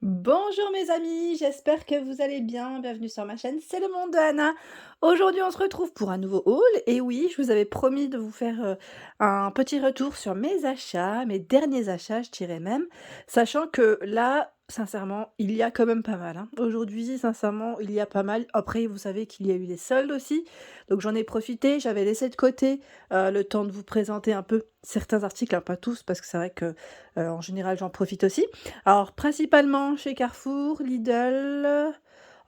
Bonjour mes amis, j'espère que vous allez bien. Bienvenue sur ma chaîne, c'est le monde de Anna. Aujourd'hui, on se retrouve pour un nouveau haul. Et oui, je vous avais promis de vous faire un petit retour sur mes achats, mes derniers achats, je dirais même. Sachant que là, sincèrement, il y a quand même pas mal, hein. Aujourd'hui, sincèrement, il y a pas mal. Après, vous savez qu'il y a eu des soldes aussi. Donc j'en ai profité, j'avais laissé de côté le temps de vous présenter un peu certains articles, hein, pas tous, parce que c'est vrai que en général, j'en profite aussi. Alors, principalement chez Carrefour, Lidl,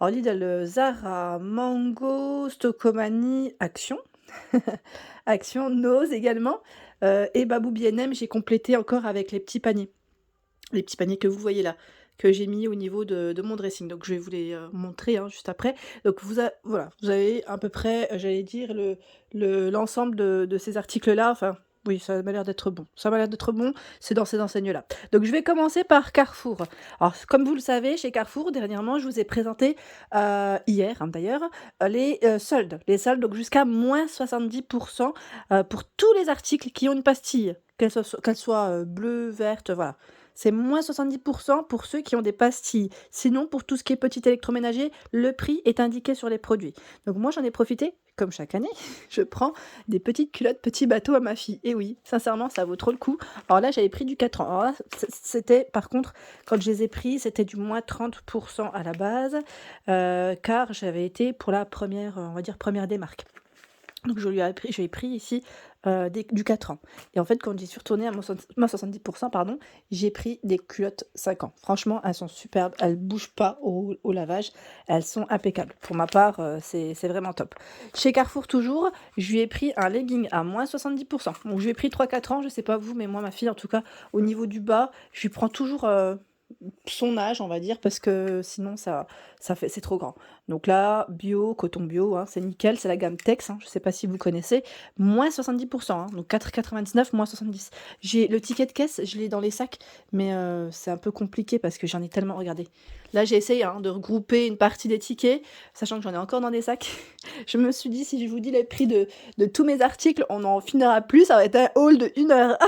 alors Lidl, Zara, Mango, Stocomanie, Action, Action, Nose également, et Babou B&M, j'ai complété encore avec les petits paniers. Les petits paniers que vous voyez là, que j'ai mis au niveau de mon dressing. Donc je vais vous les montrer hein, juste après. Donc voilà, vous avez à peu près, j'allais dire, l'ensemble de ces articles-là. Enfin, oui, ça m'a l'air d'être bon. Ça m'a l'air d'être bon, c'est dans ces enseignes-là. Donc je vais commencer par Carrefour. Alors, comme vous le savez, chez Carrefour, dernièrement, je vous ai présenté, hier hein, d'ailleurs, les soldes. Les soldes, donc jusqu'à moins 70% pour tous les articles qui ont une pastille, qu'elle soit bleue, verte, voilà. C'est moins 70% pour ceux qui ont des pastilles. Sinon, pour tout ce qui est petit électroménager, le prix est indiqué sur les produits. Donc moi, j'en ai profité, comme chaque année, je prends des petites culottes, petits bateaux à ma fille. Et oui, sincèrement, ça vaut trop le coup. Alors là, j'avais pris du 4 ans. Alors là, c'était, par contre, quand je les ai pris, c'était du moins 30% à la base, car j'avais été pour la première, on va dire, première des marques. Donc je lui ai pris ici du 4 ans. Et en fait, quand j'y suis retournée à moins 70%, pardon, j'ai pris des culottes 5 ans. Franchement, elles sont superbes, elles bougent pas au lavage, elles sont impeccables. Pour ma part, c'est vraiment top. Chez Carrefour toujours, je lui ai pris un legging à moins 70%. Donc je lui ai pris 3-4 ans, je sais pas vous, mais moi, ma fille, en tout cas, au niveau du bas, je lui prends toujours son âge, on va dire, parce que sinon c'est trop grand. Donc là, bio, coton bio, hein, c'est nickel, c'est la gamme Tex, hein, je sais pas si vous connaissez, moins 70%, hein, donc 4,99, moins 70. J'ai le ticket de caisse, je l'ai dans les sacs, mais c'est un peu compliqué parce que j'en ai tellement regardé. Là, j'ai essayé hein, de regrouper une partie des tickets, sachant que j'en ai encore dans des sacs. Je me suis dit, si je vous dis les prix de tous mes articles, on n'en finira plus, ça va être un haul de 1 heure.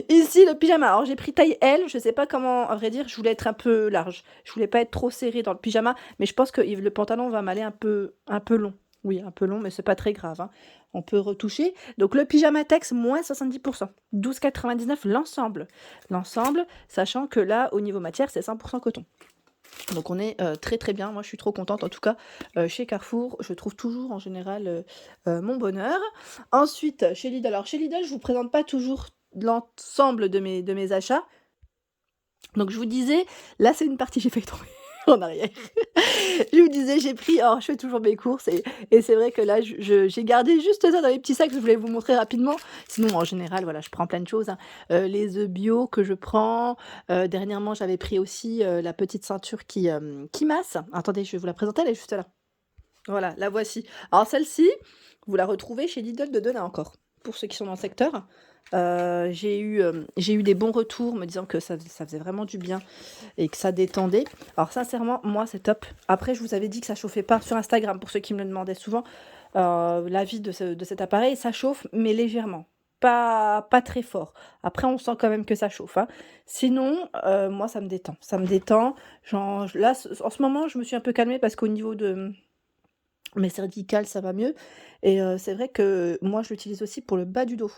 Ici, le pyjama. Alors, j'ai pris taille L. Je sais pas comment, à vrai dire, je voulais être un peu large. Je voulais pas être trop serré dans le pyjama, mais je pense que le pantalon va m'aller un peu long. Oui, un peu long, mais c'est pas très grave, hein. On peut retoucher. Donc, le pyjama Tex, moins 70%. 12,99 l'ensemble. L'ensemble, sachant que là, au niveau matière, c'est 100% coton. Donc on est très très bien, moi je suis trop contente en tout cas chez Carrefour, je trouve toujours en général mon bonheur. Ensuite chez Lidl, alors chez Lidl je vous présente pas toujours l'ensemble de mes achats. Donc je vous disais, là c'est une partie j'ai failli tomber en arrière. Je vous disais, j'ai pris alors je fais toujours mes courses et c'est vrai que là j'ai gardé juste ça dans les petits sacs, je voulais vous montrer rapidement. Sinon en général, voilà, je prends plein de choses, hein. Les œufs bio que je prends, dernièrement j'avais pris aussi, la petite ceinture qui masse. Attendez, je vais vous la présenter, elle est juste là. Voilà, la voici. Alors celle-ci, vous la retrouvez chez Lidl de Denain encore, pour ceux qui sont dans le secteur. J'ai eu des bons retours me disant que ça faisait vraiment du bien et que ça détendait. Alors sincèrement, moi c'est top. Après, je vous avais dit que ça chauffait pas sur Instagram, pour ceux qui me le demandaient souvent. L'avis de cet appareil, ça chauffe, mais légèrement. Pas très fort. Après, on sent quand même que ça chauffe, hein. Sinon, moi ça me détend. Ça me détend. Genre, là, en ce moment, je me suis un peu calmée parce qu'au niveau de mes cervicales, ça va mieux et c'est vrai que moi, je l'utilise aussi pour le bas du dos,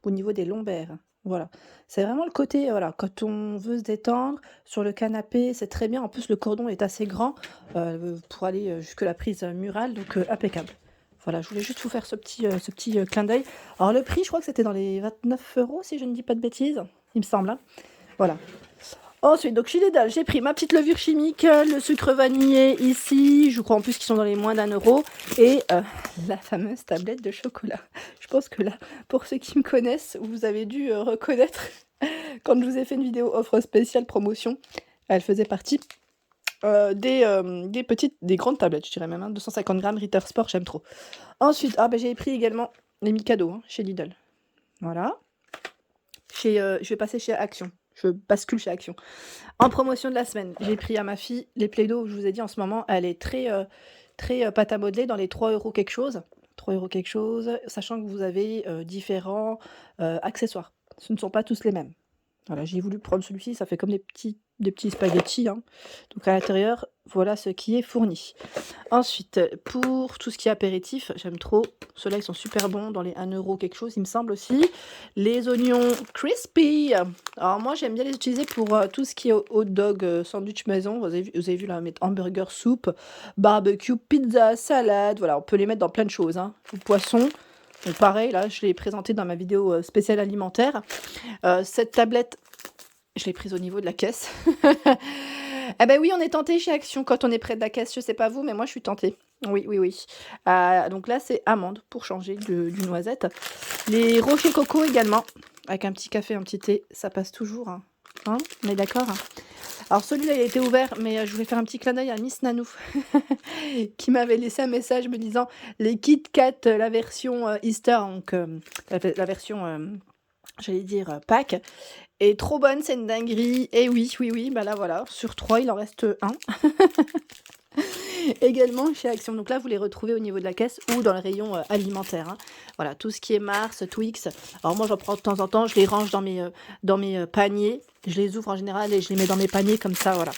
au niveau des lombaires, voilà. C'est vraiment le côté, voilà, quand on veut se détendre sur le canapé, c'est très bien. En plus, le cordon est assez grand, pour aller, jusque la prise, murale, donc impeccable. Voilà, je voulais juste vous faire ce petit, clin d'œil. Alors le prix, je crois que c'était dans les 29 € si je ne dis pas de bêtises, il me semble, hein. Voilà. Ensuite, donc chez Lidl, j'ai pris ma petite levure chimique, le sucre vanillé ici, je crois en plus qu'ils sont dans les moins d'1 € et la fameuse tablette de chocolat. Je pense que là, pour ceux qui me connaissent, vous avez dû, reconnaître quand je vous ai fait une vidéo offre spéciale promotion, elle faisait partie, des grandes tablettes, je dirais même, hein, 250 grammes Ritter Sport, j'aime trop. Ensuite, ah bah, j'ai pris également les Mikado, hein, chez Lidl. Voilà. Je vais passer chez Action. Je bascule chez Action. En promotion de la semaine, j'ai pris à ma fille les Play-Doh, je vous ai dit en ce moment, elle est très, pâte à modeler dans les 3 € quelque chose. 3 € quelque chose, sachant que vous avez, différents, accessoires. Ce ne sont pas tous les mêmes. Voilà, j'ai voulu prendre celui-ci, ça fait comme des petits des petits spaghettis, hein. Donc à l'intérieur, voilà ce qui est fourni. Ensuite, pour tout ce qui est apéritif, j'aime trop. Ceux-là, ils sont super bons dans les 1 € quelque chose, il me semble aussi. Les oignons crispy. Alors moi, j'aime bien les utiliser pour tout ce qui est hot dog, sandwich maison. Vous avez vu là, mettre hamburger, soupe, barbecue, pizza, salade. Voilà, on peut les mettre dans plein de choses, hein. Ou poisson. Donc pareil, là, je l'ai présenté dans ma vidéo spéciale alimentaire. Cette tablette, je l'ai prise au niveau de la caisse. Ah ben oui, on est tenté chez Action quand on est près de la caisse. Je sais pas vous, mais moi je suis tentée. Oui, oui, oui. Donc là, c'est amande pour changer du noisette. Les rochers coco également, avec un petit café, un petit thé, ça passe toujours, hein. Hein, on est d'accord, hein. Alors celui-là, il a été ouvert, mais je voulais faire un petit clin d'œil à Miss Nanou qui m'avait laissé un message me disant les Kit Kat, la version Easter, donc la version, j'allais dire Pâques, est trop bonne, c'est une dinguerie. Et oui, oui, oui, bah là voilà, sur 3, il en reste un. Également chez Action. Donc là, vous les retrouvez au niveau de la caisse ou dans le rayon alimentaire, hein. Voilà, tout ce qui est Mars, Twix. Alors moi, j'en prends de temps en temps, je les range dans mes paniers. Je les ouvre en général et je les mets dans mes paniers comme ça, voilà.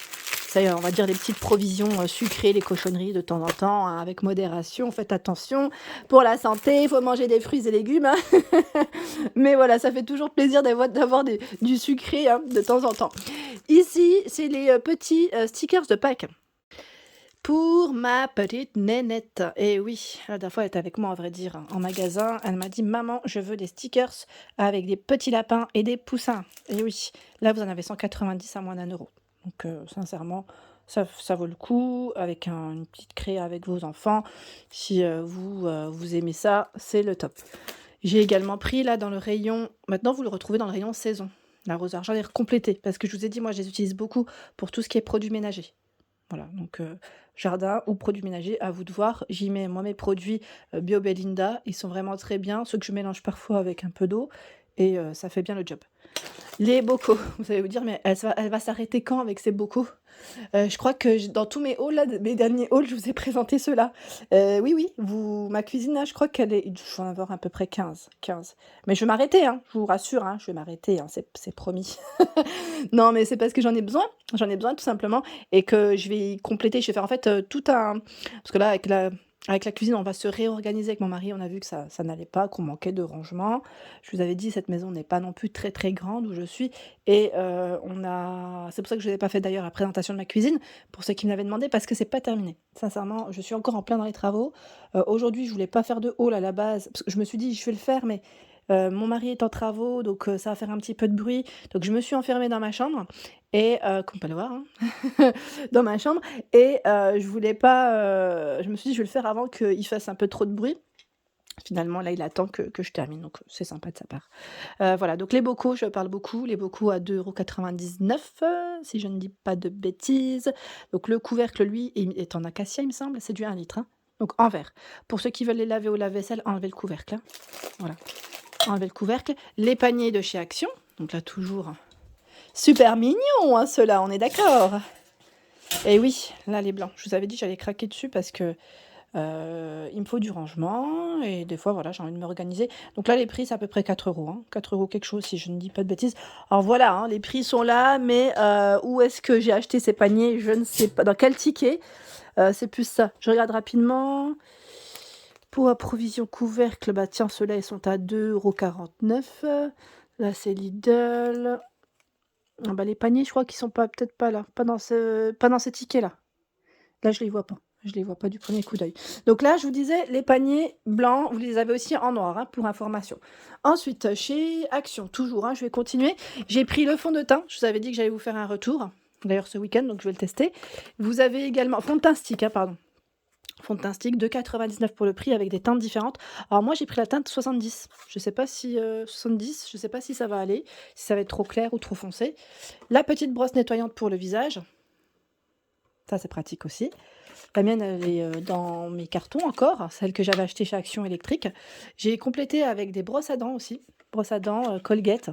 Ça, on va dire les petites provisions sucrées, les cochonneries de temps en temps, hein, avec modération. Faites attention. Pour la santé, il faut manger des fruits et légumes, hein. Mais voilà, ça fait toujours plaisir d'avoir du sucré, hein, de temps en temps. Ici, c'est les petits stickers de Pâques. Pour ma petite nénette. Et oui, la dernière fois, elle était avec moi, à vrai dire, hein, en magasin. Elle m'a dit, maman, je veux des stickers avec des petits lapins et des poussins. Et oui, là, vous en avez 190 à moins d'1 €. Donc, sincèrement, ça vaut le coup, avec une petite créa avec vos enfants. Si vous aimez ça, c'est le top. J'ai également pris, là, dans le rayon... Maintenant, vous le retrouvez dans le rayon saison. L'arroseur, j'en ai recomplété, parce que je vous ai dit, moi, je les utilise beaucoup pour tout ce qui est produits ménagers. Voilà, donc jardin ou produits ménagers, à vous de voir. J'y mets moi mes produits Bio Belinda, ils sont vraiment très bien, ceux que je mélange parfois avec un peu d'eau et ça fait bien le job. Les bocaux, vous allez vous dire: «Mais elle va s'arrêter quand avec ces bocaux?» Je crois que dans tous mes hauls là, mes derniers hauls, je vous ai présenté ceux-là. Oui, oui, ma cuisine là, je crois qu'elle est je dois en avoir à peu près 15. Mais je vais m'arrêter, hein, je vous rassure, hein, je vais m'arrêter, hein, c'est promis. Non, mais c'est parce que j'en ai besoin tout simplement et que je vais y compléter. Je vais faire en fait, tout un parce que là avec la cuisine, on va se réorganiser avec mon mari. On a vu que ça n'allait pas, qu'on manquait de rangement. Je vous avais dit, cette maison n'est pas non plus très, très grande où je suis et c'est pour ça que je n'avais pas fait d'ailleurs la présentation de ma cuisine, pour ceux qui me l'avaient demandé, parce que c'est pas terminé. Sincèrement, je suis encore en plein dans les travaux. Aujourd'hui, je voulais pas faire de haul à la base, parce que je me suis dit: «Je vais le faire», mais mon mari est en travaux, donc ça va faire un petit peu de bruit. Donc je me suis enfermée dans ma chambre et comme on peut le voir, hein, dans ma chambre et je voulais pas, je me suis dit: «Je vais le faire avant qu'il fasse un peu trop de bruit». Finalement, là, il attend que je termine, donc c'est sympa de sa part. Voilà, donc les bocaux, je parle beaucoup, les bocaux à 2,99 €, si je ne dis pas de bêtises. Donc le couvercle, lui, est en acacia, il me semble, c'est du 1 litre, hein, donc en verre. Pour ceux qui veulent les laver au lave-vaisselle, enlevez le couvercle, hein. Voilà, enlevez le couvercle. Les paniers de chez Action, donc là, toujours super mignons, hein, ceux-là, on est d'accord? Et oui, là, les blancs, je vous avais dit, j'allais craquer dessus parce que il me faut du rangement et des fois, voilà, j'ai envie de m'organiser. Donc là, les prix, c'est à peu près 4 €, hein, 4 € quelque chose, si je ne dis pas de bêtises. Alors voilà, hein, les prix sont là, mais où est-ce que j'ai acheté ces paniers? Je ne sais pas. Dans quel ticket? C'est plus ça. Je regarde rapidement. Pour approvision couvercle, bah tiens, ceux-là, ils sont à 2,49 €. Là, c'est Lidl. Ah bah, les paniers, je crois qu'ils sont peut-être pas là, pas dans ces tickets-là. Là, je les vois pas. Je les vois pas du premier coup d'œil. Donc là, je vous disais, les paniers blancs, vous les avez aussi en noir, hein, pour information. Ensuite, chez Action, toujours, hein, je vais continuer. J'ai pris le fond de teint. Je vous avais dit que j'allais vous faire un retour. D'ailleurs, ce week-end, donc je vais le tester. Vous avez également fond de teint stick, hein, pardon. Fond de teint stick, 2,99 € pour le prix, avec des teintes différentes. Alors moi, j'ai pris la teinte 70. Je sais pas si 70, je sais pas si ça va aller, si ça va être trop clair ou trop foncé. La petite brosse nettoyante pour le visage. Ça, c'est pratique aussi. La mienne, elle est dans mes cartons encore, celle que j'avais achetée chez Action Électrique. J'ai complété avec des brosses à dents aussi, brosses à dents Colgate.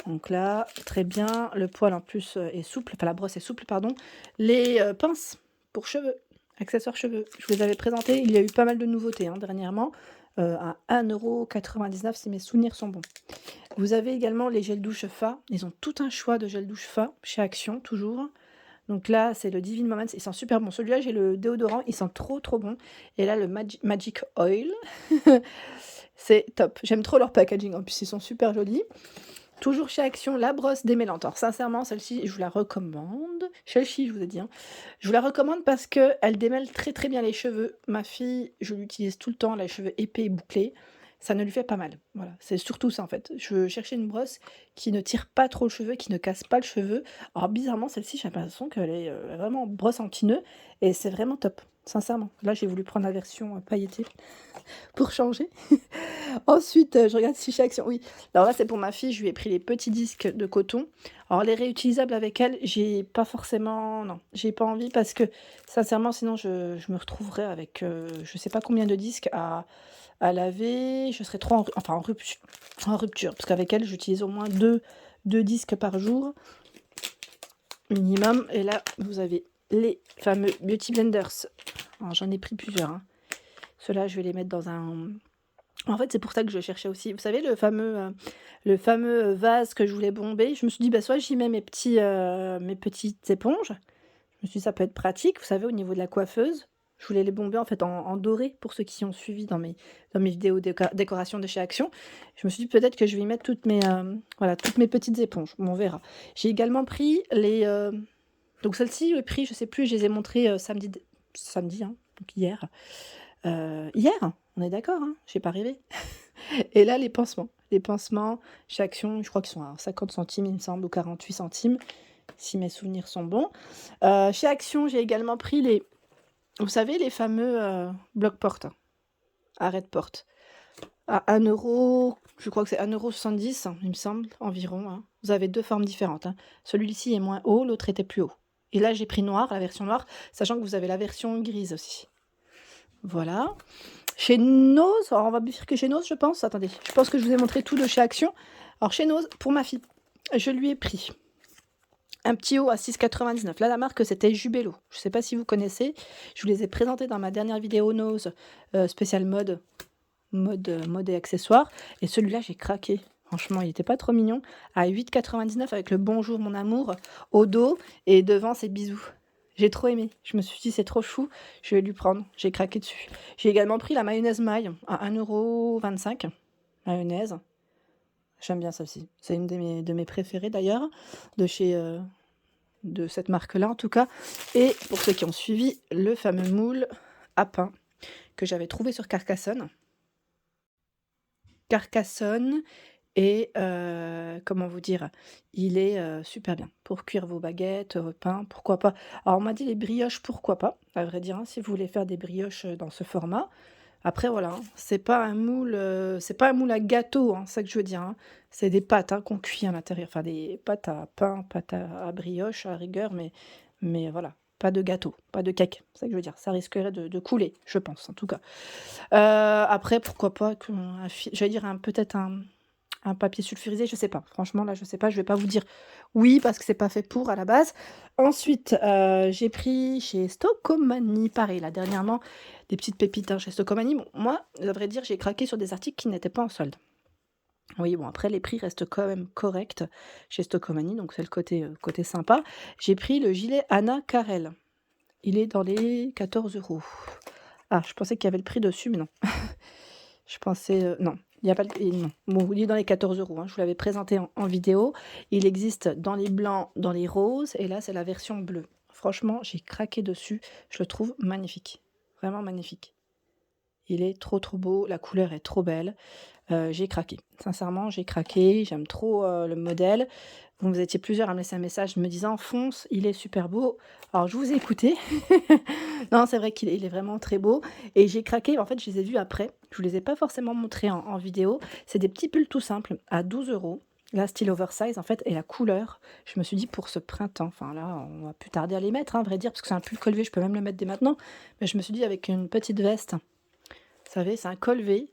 Donc là, très bien, le poil en plus est souple, enfin la brosse est souple, pardon. Les pinces pour cheveux, accessoires cheveux, je vous les avais présentés, il y a eu pas mal de nouveautés, hein, dernièrement. à 1,99 € si mes souvenirs sont bons. Vous avez également les gels douche Fa. Ils ont tout un choix de gel douche Fa chez Action, toujours. Donc là, c'est le Divine Moments, il sent super bon. Celui-là, j'ai le déodorant, il sent trop, trop bon. Et là, le Magic Oil, c'est top. J'aime trop leur packaging, en plus, ils sont super jolis. Toujours chez Action, la brosse démêlante. Alors sincèrement, celle-ci, je vous la recommande. Celle-ci, je vous ai dit, hein. Je vous la recommande parce qu'elle démêle très, très bien les cheveux. Ma fille, je l'utilise tout le temps, elle a les cheveux épais et bouclés. Ça ne lui fait pas mal. Voilà, c'est surtout ça, en fait. Je cherchais une brosse qui ne tire pas trop le cheveu, qui ne casse pas le cheveu. Alors bizarrement, celle-ci, j'ai l'impression qu'elle est, vraiment brosse anti-nœud et c'est vraiment top, sincèrement. Là, j'ai voulu prendre la version, pailletée pour changer. Ensuite, je regarde si chez Action, oui. Alors là, c'est pour ma fille, je lui ai pris les petits disques de coton. Alors les réutilisables avec elle, j'ai pas forcément, non, j'ai pas envie parce que sincèrement, sinon je me retrouverais avec, je sais pas combien de disques à laver. Je serais trop en rupture parce qu'avec elle, j'utilise au moins deux disques par jour minimum. Et là, vous avez les fameux Beauty Blenders. Alors j'en ai pris plusieurs, hein. Ceux-là, je vais les mettre dans un... En fait, c'est pour ça que je cherchais aussi, vous savez, le fameux vase que je voulais bomber. Je me suis dit, bah, soit j'y mets mes petites éponges. Je me suis dit, ça peut être pratique, vous savez, au niveau de la coiffeuse. Je voulais les bomber en fait en doré pour ceux qui ont suivi dans mes vidéos décoration de chez Action. Je me suis dit peut-être que je vais y mettre toutes mes petites éponges. Bon, on verra. J'ai également pris donc celles-ci, le prix, je sais plus, je les ai montrées samedi, hein, donc hier. Hier, on est d'accord, hein, j'ai pas rêvé. Et là, les pansements. Les pansements, chez Action, je crois qu'ils sont à 50 centimes, il me semble, ou 48 centimes, si mes souvenirs sont bons. Chez Action, j'ai également pris vous savez, les fameux blocs-portes, arrête-porte, à 1 €, je crois que c'est 1,70 €, il me semble, environ, hein. Vous avez deux formes différentes, hein. Celui-ci est moins haut, l'autre était plus haut. Et là, j'ai pris noir, la version noire, sachant que vous avez la version grise aussi. Voilà. Chez Nose, alors on va bifurquer chez Nose, je pense. Attendez, je pense que je vous ai montré tout de chez Action. Alors chez Nose, pour ma fille, je lui ai pris un petit haut à 6,99 €. Là, la marque, c'était Jubello. Je ne sais pas si vous connaissez. Je vous les ai présentés dans ma dernière vidéo Nose, spéciale mode et accessoires. Et celui-là, j'ai craqué. Franchement, il n'était pas trop mignon. À 8,99 € avec le bonjour mon amour au dos et devant ses bisous. J'ai trop aimé. Je me suis dit, c'est trop chou, je vais lui prendre. J'ai craqué dessus. J'ai également pris la mayonnaise maille à 1,25 €. Mayonnaise. J'aime bien celle-ci. C'est une de mes préférées d'ailleurs, de cette marque-là en tout cas. Et pour ceux qui ont suivi, le fameux moule à pain que j'avais trouvé sur Carcassonne. Carcassonne et comment vous dire? Il est, super bien pour cuire vos baguettes, votre pain, pourquoi pas. Alors on m'a dit les brioches, pourquoi pas, à vrai dire, hein, si vous voulez faire des brioches, dans ce format. Après voilà, hein, c'est pas un moule à gâteau, hein, c'est ça que je veux dire, hein. C'est des pâtes, hein, qu'on cuit à l'intérieur, enfin des pâtes à pain, pâtes à brioche à la rigueur, mais voilà, pas de gâteau, pas de cake, c'est ça que je veux dire. Ça risquerait de couler, je pense, en tout cas. Après pourquoi pas j'allais dire peut-être un papier sulfurisé, je sais pas. Franchement, là, je sais pas, je vais pas vous dire oui parce que c'est pas fait pour à la base. Ensuite, j'ai pris chez Stocomanie, pareil, là, dernièrement, des petites pépites, hein, chez Stocomanie. Bon, moi, à vrai dire, j'ai craqué sur des articles qui n'étaient pas en solde. Oui, bon, après, les prix restent quand même corrects chez Stocomanie, donc c'est le côté sympa. J'ai pris le gilet Anna Karel. Il est dans les 14 €. Ah, je pensais qu'il y avait le prix dessus, mais non. Je pensais, non, il y a pas le non. Bon, il est dans les 14 €, hein, je vous l'avais présenté en vidéo. Il existe dans les blancs, dans les roses et là, c'est la version bleue. Franchement, j'ai craqué dessus, je le trouve magnifique, vraiment magnifique. Il est trop, trop beau, la couleur est trop belle. J'ai craqué. Sincèrement, j'ai craqué, j'aime trop, le modèle. Vous étiez plusieurs à me laisser un message me disant: «Fonce, il est super beau». Alors je vous ai écouté. Non, c'est vrai qu'il est vraiment très beau et j'ai craqué. En fait, je les ai vus après. Je vous les ai pas forcément montrés en vidéo. C'est des petits pulls tout simples à 12 €. Là, style oversize en fait et la couleur, je me suis dit pour ce printemps, enfin là, on va plus tarder à les mettre, hein, à vrai dire, parce que c'est un pull col V, je peux même le mettre dès maintenant. Mais je me suis dit avec une petite veste, vous savez, c'est un col V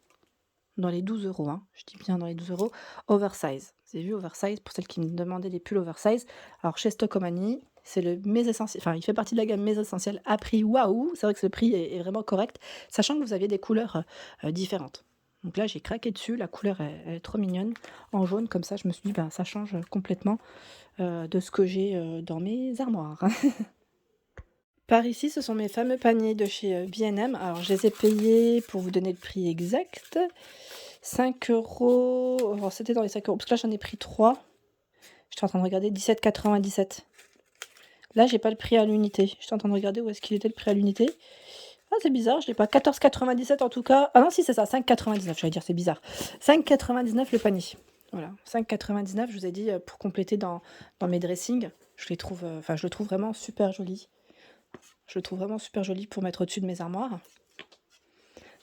dans les 12 €, hein, je dis bien dans les 12 €, oversize. Vous avez vu oversize pour celles qui me demandaient des pulls oversize. Alors chez Stocomanie, c'est mes essentiels, enfin il fait partie de la gamme mes essentiels à prix waouh! C'est vrai que ce prix est vraiment correct, sachant que vous aviez des couleurs, différentes. Donc là, j'ai craqué dessus, la couleur elle est trop mignonne, en jaune comme ça, je me suis dit: «Ben, ça change complètement, de ce que j'ai, dans mes armoires». Par ici, ce sont mes fameux paniers de chez, B&M. Alors je les ai payés, pour vous donner le prix exact, 5 €. Alors c'était dans les 5 €, parce que là j'en ai pris 3. J'étais en train de regarder, 17,97 €. Là, j'ai pas le prix à l'unité. J'étais en train de regarder où est-ce qu'il était le prix à l'unité. Ah, c'est bizarre, je l'ai pas. 14,97 en tout cas. Ah non, si, c'est ça, 5,99. J'allais dire, c'est bizarre. 5,99 le panier. Voilà, 5,99, je vous ai dit, pour compléter dans mes dressings. Je les trouve, enfin, je le trouve vraiment super joli. Je le trouve vraiment super joli pour mettre au-dessus de mes armoires.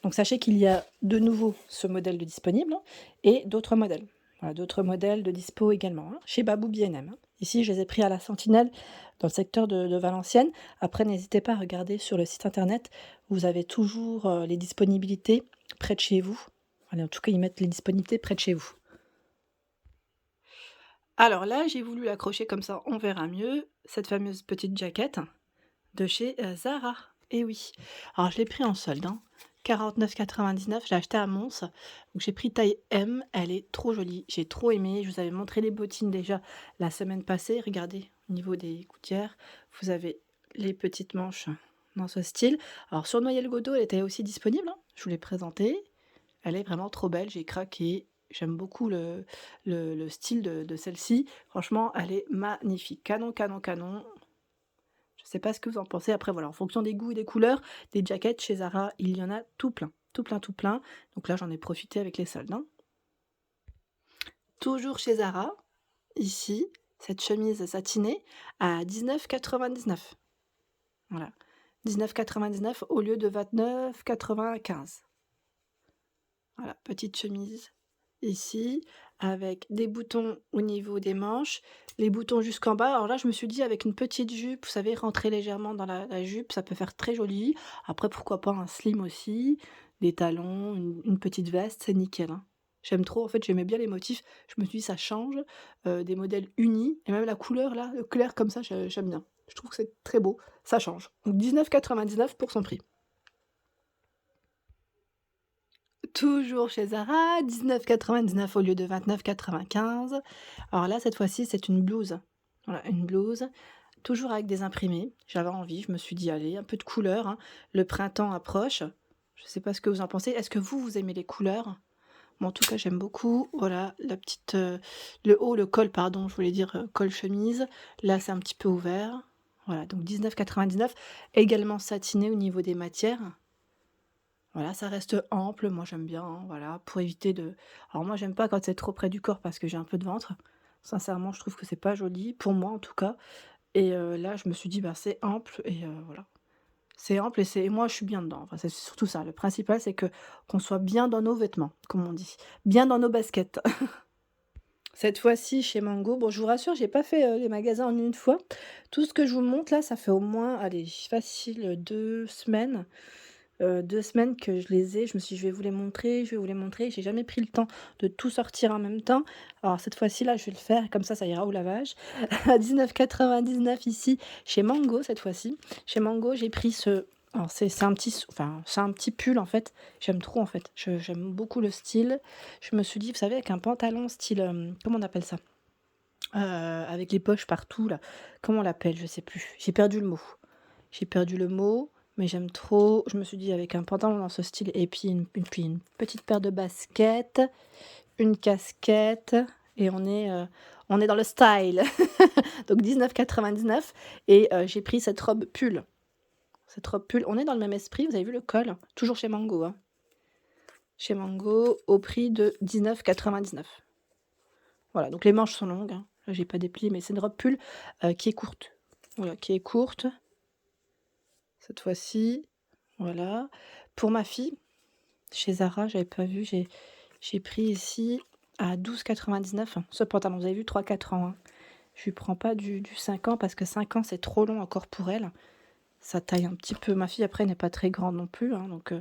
Donc sachez qu'il y a de nouveau ce modèle de disponible, hein, et d'autres modèles. Voilà, d'autres modèles de dispo également, hein, chez Babou B&M, hein. Ici, je les ai pris à la Sentinelle, dans le secteur de Valenciennes. Après, n'hésitez pas à regarder sur le site internet. Vous avez toujours les disponibilités près de chez vous. Allez, en tout cas, ils mettent les disponibilités près de chez vous. Alors là, j'ai voulu l'accrocher comme ça, on verra mieux, cette fameuse petite jaquette de chez Zara. Et oui. Alors, je l'ai pris en solde, hein. 49,99, j'ai acheté à Mons. Donc, j'ai pris taille M. Elle est trop jolie. J'ai trop aimé. Je vous avais montré les bottines déjà la semaine passée. Regardez, au niveau des gouttières, vous avez les petites manches dans ce style. Alors, sur Noyel Godot, elle était aussi disponible, hein. Je vous l'ai présentée. Elle est vraiment trop belle. J'ai craqué. J'aime beaucoup le style de celle-ci. Franchement, elle est magnifique. Canon, canon, canon. Je sais pas ce que vous en pensez. Après, voilà, en fonction des goûts et des couleurs, des jackets chez Zara, il y en a tout plein. Tout plein, tout plein. Donc là, j'en ai profité avec les soldes, hein. Toujours chez Zara, ici, cette chemise satinée à 19,99. Voilà. 19,99 au lieu de 29,95. Voilà, petite chemise ici, avec des boutons au niveau des manches, les boutons jusqu'en bas. Alors là, je me suis dit, avec une petite jupe, vous savez, rentrer légèrement dans la jupe, ça peut faire très joli. Après, pourquoi pas un slim aussi, des talons, une petite veste, c'est nickel, hein. J'aime trop, en fait, j'aimais bien les motifs. Je me suis dit, ça change, des modèles unis, et même la couleur, là, le clair comme ça, j'aime bien. Je trouve que c'est très beau, ça change. Donc 19,99 pour son prix. Toujours chez Zara, 19,99 au lieu de 29,95. Alors là, cette fois-ci, c'est une blouse. Voilà, une blouse, toujours avec des imprimés. J'avais envie, je me suis dit: «Allez, un peu de couleur, hein». Le printemps approche. Je sais pas ce que vous en pensez. Est-ce que vous aimez les couleurs? Moi, en tout cas, j'aime beaucoup. Voilà, la petite, le haut, le col, pardon, je voulais dire, col chemise. Là, c'est un petit peu ouvert. Voilà, donc 19,99. Également satiné au niveau des matières. Voilà, ça reste ample, moi j'aime bien, hein, voilà, pour éviter de alors moi j'aime pas quand c'est trop près du corps parce que j'ai un peu de ventre. Sincèrement, je trouve que c'est pas joli, pour moi en tout cas. Et là, je me suis dit: «Bah, c'est ample» et voilà. C'est ample et moi je suis bien dedans. Enfin, c'est surtout ça. Le principal, c'est que qu'on soit bien dans nos vêtements, comme on dit. Bien dans nos baskets. Cette fois-ci, chez Mango, bon, je vous rassure, j'ai pas fait, les magasins en une fois. Tout ce que je vous montre là, ça fait au moins, allez, facile, 2 semaines. 2 semaines que je les ai, je me suis dit: «Je vais vous les montrer, je vais vous les montrer». J'ai jamais pris le temps de tout sortir en même temps. Alors cette fois-ci là, je vais le faire, comme ça ira au lavage. À 19,99 ici, chez Mango cette fois-ci. Chez Mango, j'ai pris ce alors c'est un petit enfin, c'est un petit pull en fait. J'aime trop en fait. J'aime beaucoup le style. Je me suis dit, vous savez, avec un pantalon style, comment on appelle ça? Avec les poches partout là. Comment on l'appelle? Je sais plus. J'ai perdu le mot. J'ai perdu le mot, mais j'aime trop. Je me suis dit avec un pantalon dans ce style et puis une petite paire de baskets, une casquette et on est dans le style. Donc 19,99 et j'ai pris cette robe pull. Cette robe pull, on est dans le même esprit, vous avez vu le col? Toujours chez Mango, hein. Chez Mango, au prix de 19,99. Voilà, donc les manches sont longues, hein. Là, j'ai pas déplié, mais c'est une robe pull, qui est courte. Voilà, qui est courte. Cette fois-ci, voilà. Pour ma fille, chez Zara, j'avais pas vu, j'ai pris ici à 12,99 ce pantalon. Vous avez vu 3-4 ans, hein. Je lui prends pas du 5 ans parce que 5 ans, c'est trop long encore pour elle. Ça taille un petit peu. Ma fille, après, n'est pas très grande non plus, hein, donc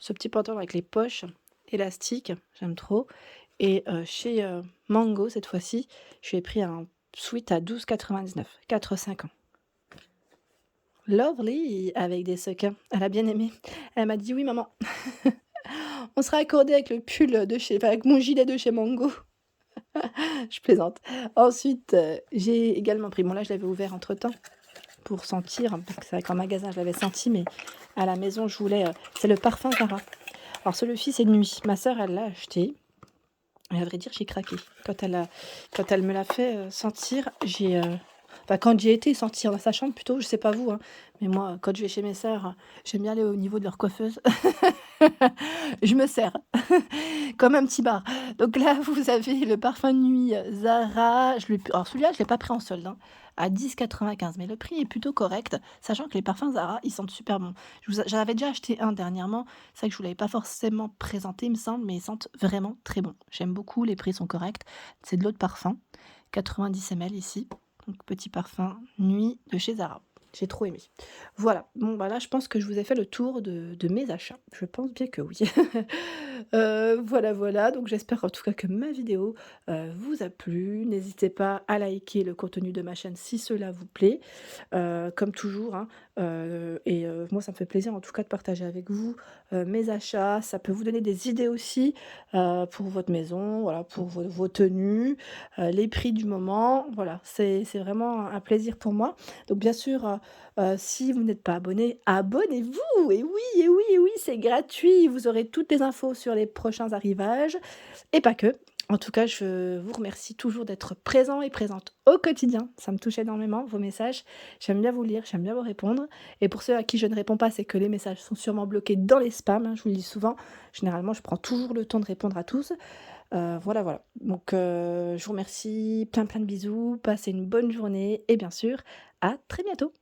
ce petit pantalon avec les poches élastiques, j'aime trop. Et chez Mango, cette fois-ci, je lui ai pris un sweat à 12,99, 4-5 ans. Lovely, avec des sequins. Elle a bien aimé. Elle m'a dit: «Oui maman». On sera accordé avec le pull de chez enfin, avec mon gilet de chez Mango. Je plaisante. Ensuite, j'ai également pris bon là, je l'avais ouvert entre-temps pour sentir, parce que c'est vrai qu'en magasin, je l'avais senti, mais à la maison, je voulais, c'est le parfum Zara. Alors celui-ci, c'est Nuit. Ma sœur, elle l'a acheté et à vrai dire, j'ai craqué. Quand elle me l'a fait, sentir, enfin, quand j'ai été sentir dans sa chambre plutôt, je sais pas vous, hein, mais moi, quand je vais chez mes sœurs, j'aime bien aller au niveau de leur coiffeuse. Je me sers comme un petit bar. Donc là, vous avez le parfum de nuit, Zara, alors celui-là, je l'ai pas pris en solde, hein, à 10,95, mais le prix est plutôt correct, sachant que les parfums Zara, ils sentent super bon. J'en avais déjà acheté un dernièrement, c'est vrai que je vous l'avais pas forcément présenté, il me semble, mais ils sentent vraiment très bon. J'aime beaucoup, les prix sont corrects. C'est de l'eau de parfum, 90 ml ici, donc petit parfum nuit de chez Zara. J'ai trop aimé. Voilà, bon bah là, je pense que je vous ai fait le tour de mes achats. Je pense bien que oui. Voilà, voilà, donc j'espère en tout cas que ma vidéo, vous a plu. N'hésitez pas à liker le contenu de ma chaîne si cela vous plaît, comme toujours, hein, moi ça me fait plaisir en tout cas de partager avec vous, mes achats. Ça peut vous donner des idées aussi, pour votre maison, voilà, pour vos tenues, les prix du moment. Voilà, c'est vraiment un plaisir pour moi. Donc bien sûr, si vous n'êtes pas abonné, abonnez-vous! Et oui, et oui, et oui, c'est gratuit. Vous aurez toutes les infos sur les prochains arrivages et pas que. En tout cas, je vous remercie toujours d'être présent et présente au quotidien. Ça me touche énormément, vos messages. J'aime bien vous lire, j'aime bien vous répondre. Et pour ceux à qui je ne réponds pas, c'est que les messages sont sûrement bloqués dans les spams, hein, je vous le dis souvent. Généralement, je prends toujours le temps de répondre à tous. Voilà, voilà. Donc, je vous remercie, plein, plein de bisous, passez une bonne journée et bien sûr, à très bientôt.